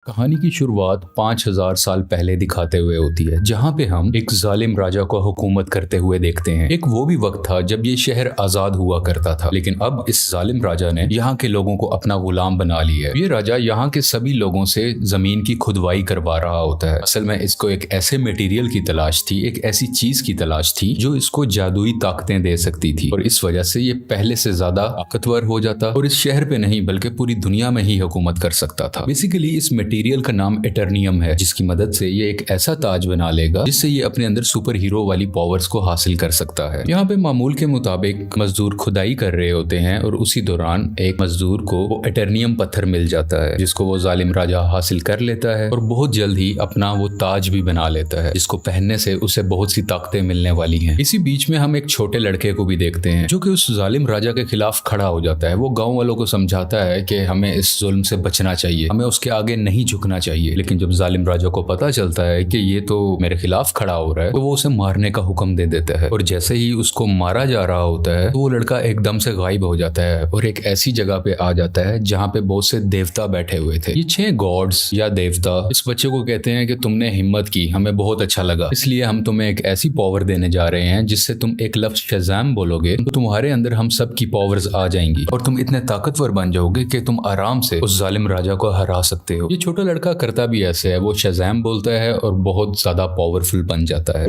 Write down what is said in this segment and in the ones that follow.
कहानी की शुरुआत 5000 साल पहले दिखाते हुए होती है, जहाँ पे हम एक जालिम राजा को हुकूमत करते हुए देखते हैं। एक वो भी वक्त था जब ये शहर आजाद हुआ करता था, लेकिन अब इस जालिम राजा ने यहाँ के लोगों को अपना गुलाम बना लिया है। ये राजा यहाँ के सभी लोगों से जमीन की खुदवाई करवा रहा होता है। असल में इसको एक ऐसे मटेरियल की तलाश थी, एक ऐसी चीज की तलाश थी जो इसको जादुई ताकतें दे सकती थी, और इस वजह से ये पहले से ज्यादा ताकतवर हो जाता और इस शहर पे नहीं बल्कि पूरी दुनिया में ही हुकूमत कर सकता था। बेसिकली इस मटेरियल का नाम एटर्नियम है, जिसकी मदद से ये एक ऐसा ताज बना लेगा जिससे ये अपने अंदर सुपर हीरो वाली पावर्स को हासिल कर सकता है। यहाँ पे मामूल के मुताबिक मजदूर खुदाई कर रहे होते हैं और उसी दौरान एक मजदूर को वो एटर्नियम पत्थर मिल जाता है, जिसको वो जालिम राजा हासिल कर लेता है और बहुत जल्द ही अपना वो ताज भी बना लेता है, जिसको पहनने से उसे बहुत सी ताकतें मिलने वाली हैं। इसी बीच में हम एक छोटे लड़के को भी देखते हैं जो कि उस जालिम राजा के खिलाफ खड़ा हो जाता है। वो गाँव वालों को समझाता है कि हमें इस जुल्म से बचना चाहिए, हमें उसके आगे नहीं झुकना चाहिए। लेकिन जब जालिम राजा को पता चलता है कि ये तो मेरे खिलाफ खड़ा हो रहा है, तो वो उसे मारने का हुक्म दे देता है। और जैसे ही उसको मारा जा रहा होता है तो वो लड़का एकदम से गायब हो जाता है और एक ऐसी जगह पे आ जाता है जहाँ पे बहुत से देवता बैठे हुए थे। ये 6 गॉड्स या देवता इस बच्चे को कहते हैं कि तुमने हिम्मत की, हमें बहुत अच्छा लगा, इसलिए हम तुम्हें एक ऐसी पावर देने जा रहे हैं जिससे तुम एक लफ्ज शज़ाम बोलोगे तो तुम्हारे अंदर हम सब की पावर्स आ जाएंगी और तुम इतने ताकतवर बन जाओगे कि तुम आराम से उस जालिम राजा को हरा सकते हो। ये छोटा लड़का करता भी ऐसे है, वो शज़ाम बोलता है और बहुत ज्यादा पावरफुल बन जाता है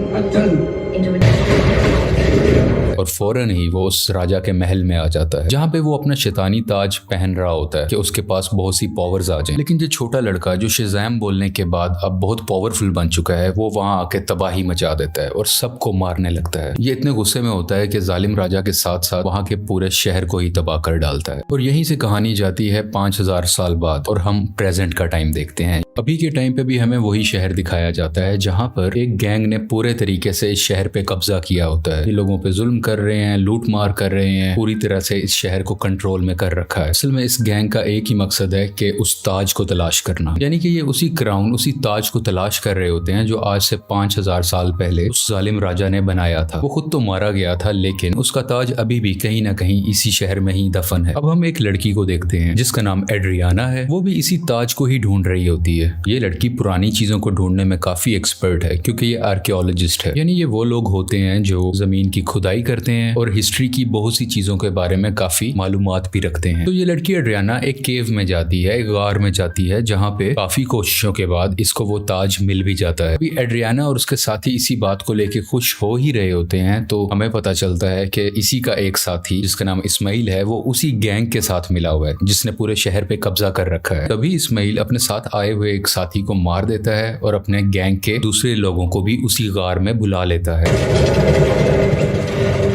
और फौरन ही वो उस राजा के महल में आ जाता है, जहाँ पे वो अपना शैतानी ताज पहन रहा होता है कि उसके पास बहुत सी पावर्स आ जाएं। लेकिन ये छोटा लड़का जो शज़ाम बोलने के बाद अब बहुत पावरफुल बन चुका है, वो वहाँ आके तबाही मचा देता है और सबको मारने लगता है। ये इतने गुस्से में होता है कि जालिम राजा के साथ साथ वहाँ के पूरे शहर को ही तबाह कर डालता है। और यहीं से कहानी जाती है 5000 साल बाद और हम प्रेजेंट का टाइम देखते हैं। अभी के टाइम पे भी हमें वही शहर दिखाया जाता है जहाँ पर एक गैंग ने पूरे तरीके से इस शहर पे कब्जा किया होता है। ये लोगों पे जुल्म कर रहे हैं, लूट मार कर रहे हैं, पूरी तरह से इस शहर को कंट्रोल में कर रखा है। असल में इस गैंग का एक ही मकसद है कि उस ताज को तलाश करना, यानी कि ये उसी क्राउन, उसी ताज को तलाश कर रहे होते हैं जो आज से 5000 साल पहले उस जालिम राजा ने बनाया था। वो खुद तो मारा गया था, लेकिन उसका ताज अभी भी कहीं ना कहीं इसी शहर में ही दफन है। अब हम एक लड़की को देखते हैं जिसका नाम एड्रियाना है। वो भी इसी ताज को ही ढूंढ रही होती है। ये लड़की पुरानी चीजों को ढूंढने में काफी एक्सपर्ट है, क्योंकि ये आर्कियोलॉजिस्ट है, यानी ये वो लोग होते हैं जो जमीन की खुदाई करते हैं और हिस्ट्री की बहुत सी चीजों के बारे में काफी मालूमात भी रखते हैं। तो ये लड़की एड्रियाना एक केव में जाती है, एक गार में जाती है, जहाँ पे काफी कोशिशों के बाद इसको वो ताज मिल भी जाता है। अभी एड्रियाना और उसके साथी इसी बात को लेके खुश हो ही रहे होते हैं, तो हमें पता चलता है कि इसी का एक साथी जिसका नाम इस्माइल है, वो उसी गैंग के साथ मिला हुआ है जिसने पूरे शहर पे कब्जा कर रखा है। तभी इस्माइल अपने साथ आए हुए एक साथी को मार देता है और अपने गैंग के दूसरे लोगों को भी उसी गार में बुला लेता है।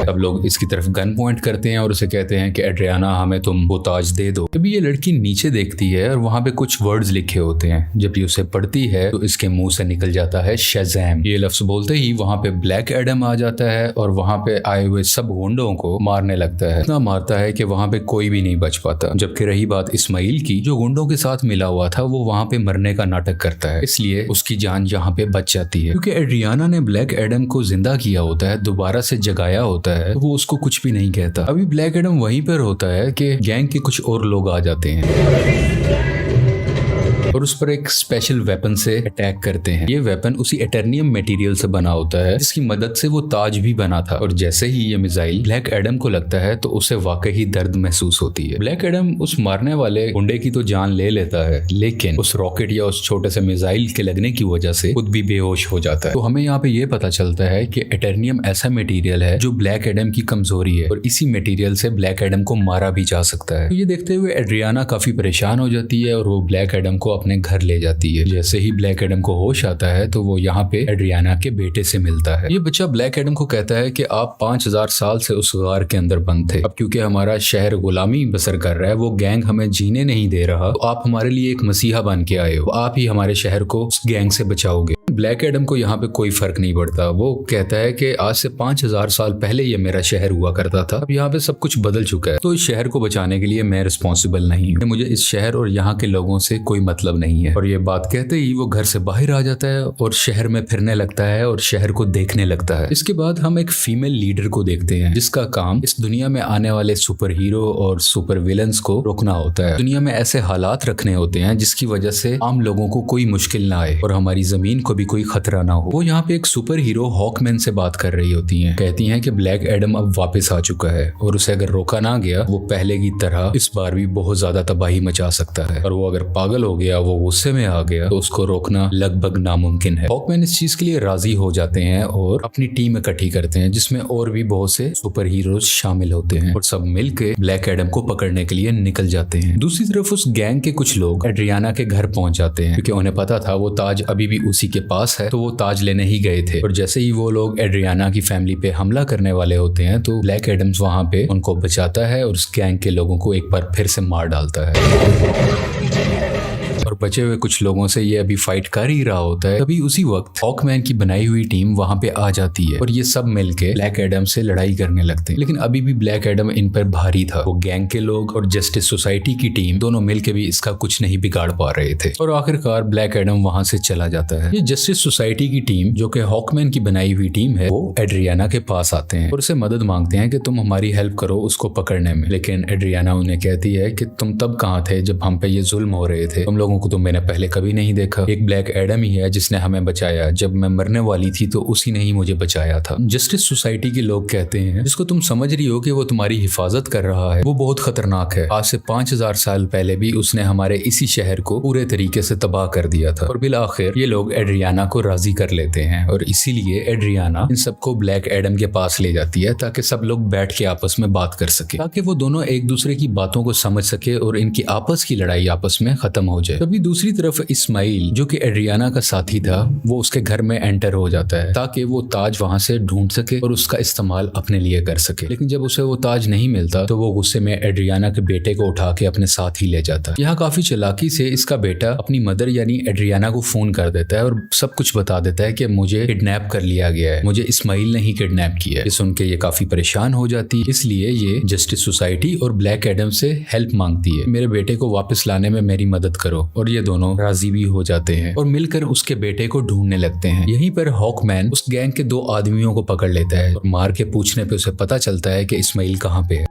अब लोग इसकी तरफ गन पॉइंट करते हैं और उसे कहते हैं कि एड्रियाना, हमें तुम वो ताज दे दो। तभी ये लड़की नीचे देखती है और वहां पे कुछ वर्ड्स लिखे होते हैं। जब ये उसे पढ़ती है तो इसके मुंह से निकल जाता है शज़ाम। ये लफ्ज बोलते ही वहां पे ब्लैक एडम आ जाता है और वहां पे आए हुए सब गुंडों को मारने लगता है। इतना मारता है कि वहां पे कोई भी नहीं बच पाता। जबकि रही बात इस्माइल की, जो गुंडों के साथ मिला हुआ था, वो वहां पे मरने का नाटक करता है, इसलिए उसकी जान यहाँ पे बच जाती है। क्योंकि एड्रियाना ने ब्लैक एडम को जिंदा किया होता है, दोबारा से जगाया होता है, तो वो उसको कुछ भी नहीं कहता। अभी ब्लैक एडम वहीं पर होता है कि गैंग के कुछ और लोग आ जाते हैं और उस पर एक स्पेशल वेपन से अटैक करते हैं। ये वेपन उसी एटर्नियम मटेरियल से बना होता है जिसकी मदद से वो ताज भी बना था। और जैसे ही ये मिसाइल ब्लैक एडम को लगता है तो उसे वाकई दर्द महसूस होती है। ब्लैक एडम उस मारने वाले गुंडे की तो जान ले लेता है, लेकिन उस रॉकेट या उस छोटे से मिसाइल के लगने की वजह से खुद भी बेहोश हो जाता है। तो हमें यहाँ पे ये पता चलता है कि एटर्नियम ऐसा मटेरियल है जो ब्लैक एडम की कमजोरी है और इसी मटेरियल से ब्लैक एडम को मारा भी जा सकता है। तो ये देखते हुए एड्रियाना काफी परेशान हो जाती है और वो ब्लैक एडम को अपने घर ले जाती है। जैसे ही ब्लैक एडम को होश आता है तो वो यहाँ पे एड्रियाना के बेटे से मिलता है। ये बच्चा ब्लैक एडम को कहता है कि आप 5000 साल से उस गार के अंदर बंद थे, अब क्योंकि हमारा शहर गुलामी बसर कर रहा है, वो गैंग हमें जीने नहीं दे रहा, तो आप हमारे लिए एक मसीहा बन के आए हो, आप ही हमारे शहर को उस गैंग से बचाओगे। ब्लैक एडम को यहाँ पे कोई फर्क नहीं पड़ता। वो कहता है कि आज से 5000 साल पहले ये मेरा शहर हुआ करता था, अब यहाँ पे सब कुछ बदल चुका है, तो इस शहर को बचाने के लिए मैं रिस्पॉन्सिबल नहीं हूँ, मुझे इस शहर और यहाँ के लोगों से कोई मतलब नहीं है। और ये बात कहते ही वो घर से बाहर आ जाता है और शहर में फिरने लगता है और शहर को देखने लगता है। इसके बाद हम एक फीमेल लीडर को देखते हैं जिसका काम इस दुनिया में आने वाले सुपर हीरो और सुपर विलन्स को रोकना होता है। दुनिया में ऐसे हालात रखने होते हैं जिसकी वजह से आम लोगों को कोई मुश्किल ना आए और हमारी जमीन को भी कोई खतरा ना हो। वो यहाँ पे एक सुपर हीरो हॉकमैन से बात कर रही होती हैं। कहती हैं कि ब्लैक एडम अब वापस आ चुका है और उसे अगर रोका ना गया वो पहले की तरह इस बार भी बहुत ज्यादा तबाही मचा सकता है, और वो अगर पागल हो गया, वो गुस्से में आ गया, तो उसको रोकना लगभग नामुमकिन है। हॉकमैन इस चीज के लिए राजी हो जाते हैं और अपनी टीम इकट्ठी करते हैं जिसमें और भी बहुत से सुपर हीरोज शामिल होते हैं और सब मिलकर ब्लैक एडम को पकड़ने के लिए निकल जाते हैं। दूसरी तरफ उस गैंग के कुछ लोग एड्रियाना के घर पहुंच जाते हैं क्योंकि उन्हें पता था वो ताज अभी भी उसी के पास है, तो वो ताज लेने ही गए थे। और जैसे ही वो लोग एड्रियाना की फैमिली पे हमला करने वाले होते हैं तो ब्लैक एडम्स वहां पे उनको बचाता है और उस गैंग के लोगों को एक बार फिर से मार डालता है। और बचे हुए कुछ लोगों से ये अभी फाइट कर ही रहा होता है, तभी उसी वक्त हॉकमैन की बनाई हुई टीम वहां पे आ जाती है और ये सब मिलके ब्लैक एडम से लड़ाई करने लगते हैं। लेकिन अभी भी ब्लैक एडम इन पर भारी था। वो गैंग के लोग और जस्टिस सोसाइटी की टीम दोनों मिलके भी इसका कुछ नहीं बिगाड़ पा रहे थे और आखिरकार ब्लैक एडम वहां से चला जाता है। ये जस्टिस सोसाइटी की टीम जो कि हॉकमैन की बनाई हुई टीम है, वो एड्रियाना के पास आते हैं और उसे मदद मांगते हैं कि तुम हमारी हेल्प करो उसको पकड़ने में। लेकिन एड्रियाना उन्हें कहती है कि तुम तब कहाँ थे जब हम पे ये जुल्म हो रहे थे, तुम लोगों को तो मैंने पहले कभी नहीं देखा। एक ब्लैक एडम ही है जिसने हमें बचाया, जब मैं मरने वाली थी तो उसी ने ही मुझे बचाया था। जस्टिस सोसाइटी के लोग कहते हैं जिसको तुम समझ रही हो कि वो तुम्हारी हिफाजत कर रहा है वो बहुत खतरनाक है। आज से 5000 साल पहले भी उसने हमारे इसी शहर को पूरे तरीके से तबाह कर दिया था। और बिल आखिर ये लोग एड्रियाना को राजी कर लेते हैं और इसीलिए एड्रियाना इन सबको ब्लैक एडम के पास ले जाती है ताकि सब लोग बैठ के आपस में बात कर सके, ताकि वो दोनों एक दूसरे की बातों को समझ सके और इनकी आपस की लड़ाई आपस में खत्म हो जाए। तभी दूसरी तरफ इस्माइल जो कि एड्रियाना का साथी था वो उसके घर में एंटर हो जाता है ताकि वो ताज वहां से ढूंढ सके और उसका इस्तेमाल अपने लिए कर सके। लेकिन जब उसे वो ताज नहीं मिलता तो वो गुस्से में एड्रियाना के बेटे को उठा के अपने साथ ही ले जाता है। यहाँ काफी चालाकी से इसका बेटा अपनी मदर यानी एड्रियाना को फोन कर देता है और सब कुछ बता देता है कि मुझे किडनैप कर लिया गया है, मुझे इस्माइल ने ही किडनैप किया है। ये सुन के ये काफी परेशान हो जाती है, इसलिए ये जस्टिस सोसाइटी और ब्लैक एडम से हेल्प मांगती है, मेरे बेटे को वापस लाने में मेरी मदद करो। और ये दोनों राजी भी हो जाते हैं और मिलकर उसके बेटे को ढूंढने लगते हैं। यहीं पर हॉकमैन उस गैंग के 2 आदमियों को पकड़ लेता है और मार के पूछने पे उसे पता चलता है कि इस्माइल कहाँ पे है।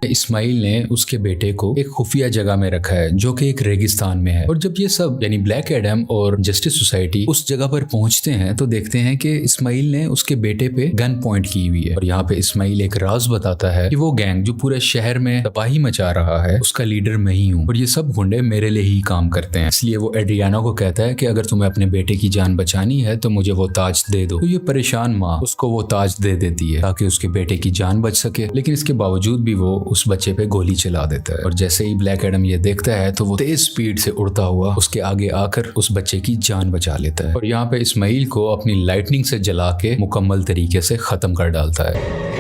इस्माइल ने उसके बेटे को एक खुफिया जगह में रखा है जो कि एक रेगिस्तान में है। और जब ये सब यानी ब्लैक एडम और जस्टिस सोसाइटी उस जगह पर पहुंचते हैं तो देखते हैं कि इस्माइल ने उसके बेटे पे गन पॉइंट की हुई है। और यहाँ पे इस्माइल एक राज बताता है कि वो गैंग जो पूरे शहर में तबाही मचा रहा है उसका लीडर मैं ही हूँ और ये सब गुंडे मेरे लिए ही काम करते हैं। इसलिए वो एड्रियाना को कहता है कि अगर तुम्हें अपने बेटे की जान बचानी है तो मुझे वो ताज दे दो। तो ये परेशान माँ उसको वो ताज दे देती है ताकि उसके बेटे की जान बच सके, लेकिन इसके बावजूद भी वो उस बच्चे पे गोली चला देता है। और जैसे ही ब्लैक एडम ये देखता है तो वो तेज स्पीड से उड़ता हुआ उसके आगे आकर उस बच्चे की जान बचा लेता है और यहाँ पे इस्माइल को अपनी लाइटनिंग से जला के मुकम्मल तरीके से खत्म कर डालता है।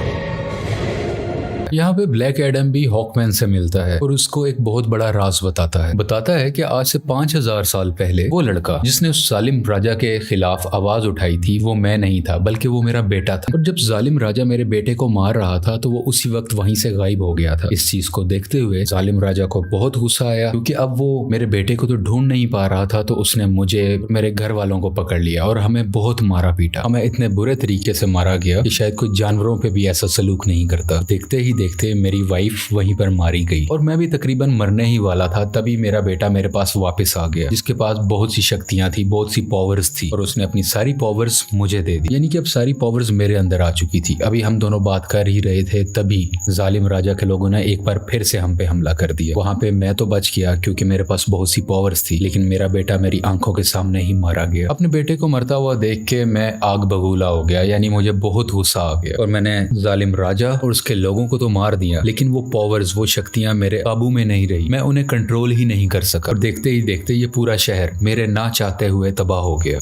यहाँ पे ब्लैक एडम भी हॉकमैन से मिलता है और उसको एक बहुत बड़ा राज बताता है कि आज से 5000 साल पहले वो लड़का जिसने उस जालिम राजा के खिलाफ आवाज उठाई थी वो मैं नहीं था बल्कि वो मेरा बेटा था। और जब जालिम राजा मेरे बेटे को मार रहा था तो वो उसी वक्त वहीं से गायब हो गया था। इस चीज को देखते हुए जालिम राजा को बहुत गुस्सा आया क्योंकि अब वो मेरे बेटे को तो ढूंढ नहीं पा रहा था, तो उसने मुझे मेरे घर वालों को पकड़ लिया और हमें बहुत मारा पीटा। हमें इतने बुरे तरीके से मारा गया कि शायद कोई जानवरों पे भी ऐसा सलूक नहीं करता। देखते ही देखते मेरी वाइफ वहीं पर मारी गई और मैं भी तकरीबन मरने ही वाला था, तभी मेरा बेटा मेरे पास वापस आ गया जिसके पास बहुत सी शक्तियां थी, बहुत सी पावर्स थी और उसने अपनी सारी पावर्स मुझे दे दी। यानी कि अब सारी पावर्स मेरे अंदर आ चुकी थी। अभी हम दोनों बात कर ही रहे थे तभी जालिम राजा के लोगों ने एक बार फिर से हम पे हमला कर दिया। वहां पे मैं तो बच गया क्योंकि मेरे पास बहुत सी पावर्स थी, लेकिन मेरा बेटा मेरी आंखों के सामने ही मारा गया। अपने बेटे को मरता हुआ देख के मैं आग बगूला हो गया, यानी मुझे बहुत गुस्सा आ गया और मैंने जालिम राजा और उसके लोगों को तो मार दिया, लेकिन वो पावर्स, वो शक्तियां मेरे काबू में नहीं रही। मैं उन्हें कंट्रोल ही नहीं कर सका और देखते ही देखते ये पूरा शहर मेरे ना चाहते हुए तबाह हो गया।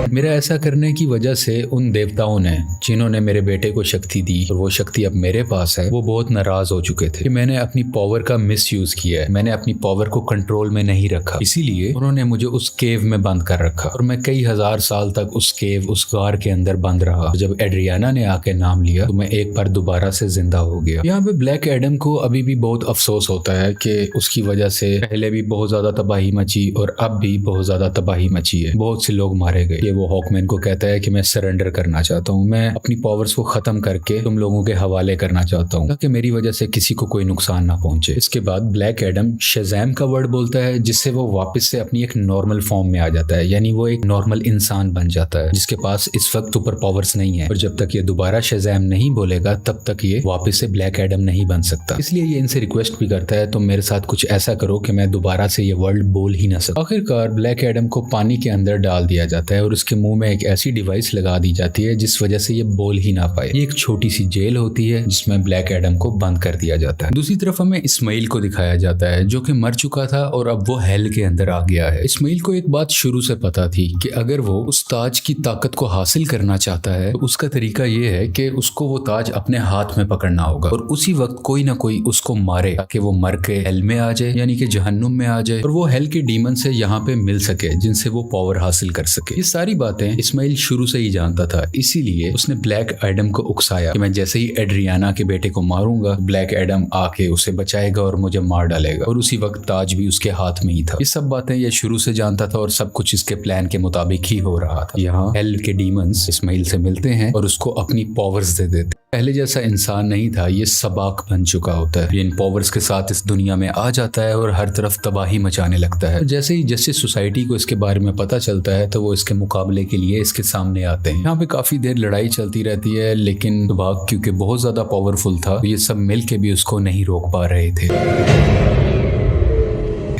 मेरा ऐसा करने की वजह से उन देवताओं ने, जिन्होंने मेरे बेटे को शक्ति दी और वो शक्ति अब मेरे पास है, वो बहुत नाराज हो चुके थे कि मैंने अपनी पावर का मिसयूज किया है, मैंने अपनी पावर को कंट्रोल में नहीं रखा। इसीलिए उन्होंने मुझे उस केव में बंद कर रखा और मैं कई हजार साल तक उस केव, उस गार के अंदर बंद रहा। जब एड्रियाना ने आके नाम लिया तो मैं एक बार दोबारा से जिंदा हो गया। यहाँ पे ब्लैक एडम को अभी भी बहुत अफसोस होता है कि उसकी वजह से पहले भी बहुत ज्यादा तबाही मची और अब भी बहुत ज्यादा तबाही मची है, बहुत से लोग मारे गए। ये वो हॉकमैन को कहता है कि मैं सरेंडर करना चाहता हूँ, मैं अपनी पावर्स को खत्म करके तुम लोगों के हवाले करना चाहता हूँ ताकि मेरी वजह से किसी को कोई नुकसान ना पहुंचे। इसके बाद ब्लैक एडम शज़ैम का वर्ड बोलता है, जिससे वो वापस से अपनी एक नॉर्मल फॉर्म में आ जाता है, यानी वो एक नॉर्मल इंसान बन जाता है जिसके पास इस वक्त सुपर पावर्स नहीं है। और जब तक ये दोबारा शज़ैम नहीं बोलेगा तब तक ये वापस से ब्लैक एडम नहीं बन सकता। इसलिए ये इनसे रिक्वेस्ट भी करता है, तुम मेरे साथ कुछ ऐसा करो कि मैं दोबारा से ये वर्ड बोल ही ना सकूं। आखिरकार ब्लैक एडम को पानी के अंदर डाल दिया जाता है और उसके मुंह में एक ऐसी डिवाइस लगा दी जाती है जिस वजह से ये बोल ही ना पाए। ये एक छोटी सी जेल होती है जिसमें ब्लैक एडम को बंद कर दिया जाता है। दूसरी तरफ हमें इस्माइल को दिखाया जाता है जो कि मर चुका था और अब वो हेल के अंदर आ गया है। इस्माइल को एक बात शुरू से पता थी कि अगर वो उस ताज की ताकत को हासिल करना चाहता है तो उसका तरीका ये है कि उसको वो ताज अपने हाथ में पकड़ना होगा और उसी वक्त कोई ना कोई उसको मारे ताकि वो मर के हेल में आ जाए, यानी कि जहन्नुम में आ जाए और वो हेल के डीमन से यहाँ पे मिल सके जिनसे वो पावर हासिल कर सके। ये सारी बातें इस्माइल शुरू से ही जानता था, इसीलिए उसने ब्लैक एडम को उकसाया कि मैं जैसे ही एड्रियाना के बेटे को मारूंगा ब्लैक एडम आके उसे बचाएगा और मुझे मार डालेगा और उसी वक्त ताज भी उसके हाथ में ही था। ये सब बातें ये शुरू से जानता था और सब कुछ इसके प्लान के मुताबिक ही हो रहा था। यहाँ हेल के डीमंस इस्माइल से मिलते हैं और उसको अपनी पावर्स दे देते। पहले जैसा इंसान नहीं था, ये सबाक बन चुका होता है। ये इन पावर्स के साथ इस दुनिया में आ जाता है और हर तरफ तबाही मचाने लगता है। जैसे ही जस्टिस सोसाइटी को इसके बारे में पता चलता है तो वो इसके मुकाबले के लिए इसके सामने आते हैं। यहाँ पे काफी देर लड़ाई चलती रहती है, लेकिन सबाक क्योंकि बहुत ज्यादा पावरफुल था, ये सब मिल के भी उसको नहीं रोक पा रहे थे।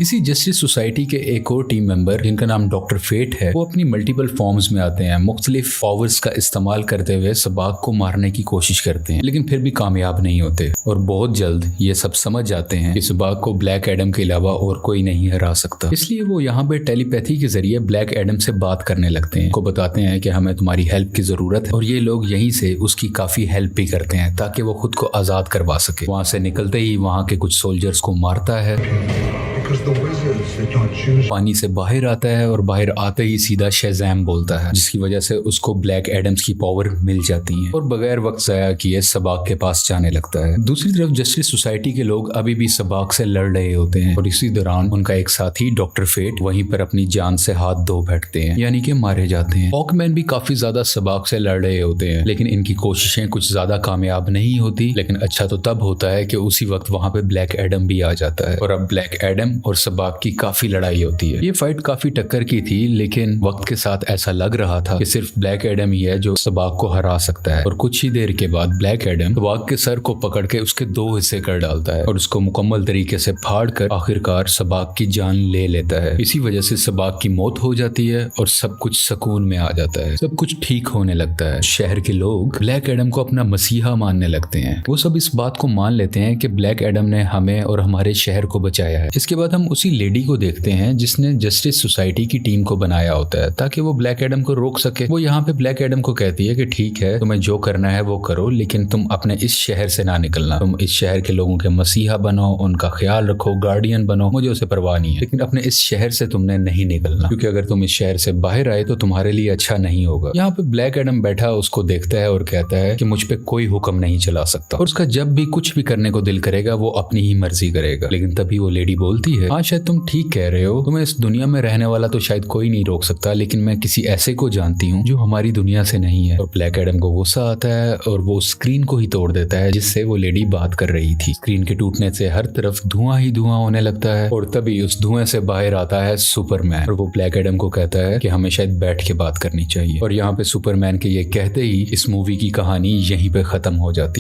इसी जस्टिस सोसाइटी के एक और टीम मेंबर जिनका नाम डॉक्टर फेट है, वो अपनी मल्टीपल फॉर्म्स में आते हैं, मुख्तलिफ पावर्स का इस्तेमाल करते हुए सबाक को मारने की कोशिश करते हैं, लेकिन फिर भी कामयाब नहीं होते और बहुत जल्द ये सब समझ जाते हैं कि सबाक को ब्लैक एडम के अलावा और कोई नहीं हरा सकता। इसलिए वो यहाँ पे टेलीपैथी के जरिए ब्लैक एडम से बात करने लगते हैं, को बताते हैं कि हमें तुम्हारी हेल्प की जरूरत है और ये लोग यहीं से उसकी काफी हेल्प भी करते हैं ताकि वो खुद को आजाद करवा सके। वहां से निकलते ही वहां के कुछ सोल्जर्स को मारता है, पानी से बाहर आता है और बाहर आते ही सीधा शज़ैम बोलता है, जिसकी वजह से उसको ब्लैक एडम्स की पावर मिल जाती है और बगैर वक्त ज़ाया किए सबाक के पास जाने लगता है। दूसरी तरफ जस्टिस सोसाइटी के लोग अभी भी सबाक से लड़ रहे होते हैं और इसी दौरान उनका एक साथी डॉक्टर फेट वहीं पर अपनी जान से हाथ धो बैठते हैं, यानी कि मारे जाते हैं। हॉकमैन भी काफी ज्यादा सबाक से लड़ रहे होते हैं, लेकिन इनकी कोशिशें कुछ ज्यादा कामयाब नहीं होती। लेकिन अच्छा तो तब होता है कि उसी वक्त वहां पे ब्लैक एडम भी आ जाता है और अब ब्लैक एडम और सबाक की काफी लड़ाई होती है। ये फाइट काफी टक्कर की थी, लेकिन वक्त के साथ ऐसा लग रहा था कि सिर्फ ब्लैक एडम ही है जो सबाक को हरा सकता है। और कुछ ही देर के बाद ब्लैक एडम सबाक के सर को पकड़ के उसके दो हिस्से कर डालता है और उसको मुकम्मल तरीके से फाड़ कर आखिरकार सबाक की जान ले लेता है। इसी वजह से सबाक की मौत हो जाती है और सब कुछ सुकून में आ जाता है, सब कुछ ठीक होने लगता है। शहर के लोग ब्लैक एडम को अपना मसीहा मानने लगते हैं। वो सब इस बात को मान लेते हैं कि ब्लैक एडम ने हमें और हमारे शहर को बचाया है। इसके बाद हम उसी लेडी को देखते हैं जिसने जस्टिस सोसाइटी की टीम को बनाया होता है ताकि वो ब्लैक एडम को रोक सके। वो यहाँ पे ब्लैक एडम को कहती है कि ठीक है, तुम्हें जो करना है वो करो, लेकिन तुम अपने इस शहर से ना निकलना। तुम इस शहर के लोगों के मसीहा बनो, उनका ख्याल रखो, गार्डियन बनो, मुझे उसे परवाह नहीं है, लेकिन अपने इस शहर से तुमने नहीं निकलना, क्योंकि अगर तुम इस शहर से बाहर आए तो तुम्हारे लिए अच्छा नहीं होगा। यहाँ पे ब्लैक एडम बैठा उसको देखता है और कहता है कि मुझ पे कोई हुक्म नहीं चला सकता और उसका जब भी कुछ भी करने को दिल करेगा वो अपनी ही मर्जी करेगा। लेकिन तभी वो लेडी बोलती है, हाँ शायद तुम ठीक कह रहे हो, तुम्हें इस दुनिया में रहने वाला तो शायद कोई नहीं रोक सकता, लेकिन मैं किसी ऐसे को जानती हूँ जो हमारी दुनिया से नहीं है। और ब्लैक एडम को गुस्सा आता है और वो स्क्रीन को ही तोड़ देता है जिससे वो लेडी बात कर रही थी। स्क्रीन के टूटने से हर तरफ धुआं ही धुआं होने लगता है और तभी उस धुएं से बाहर आता है सुपरमैन और वो ब्लैक एडम को कहता है कि हमें शायद बैठ के बात करनी चाहिए। और यहाँ पे सुपरमैन के ये कहते ही इस मूवी की कहानी यहीं पे खत्म हो जाती है।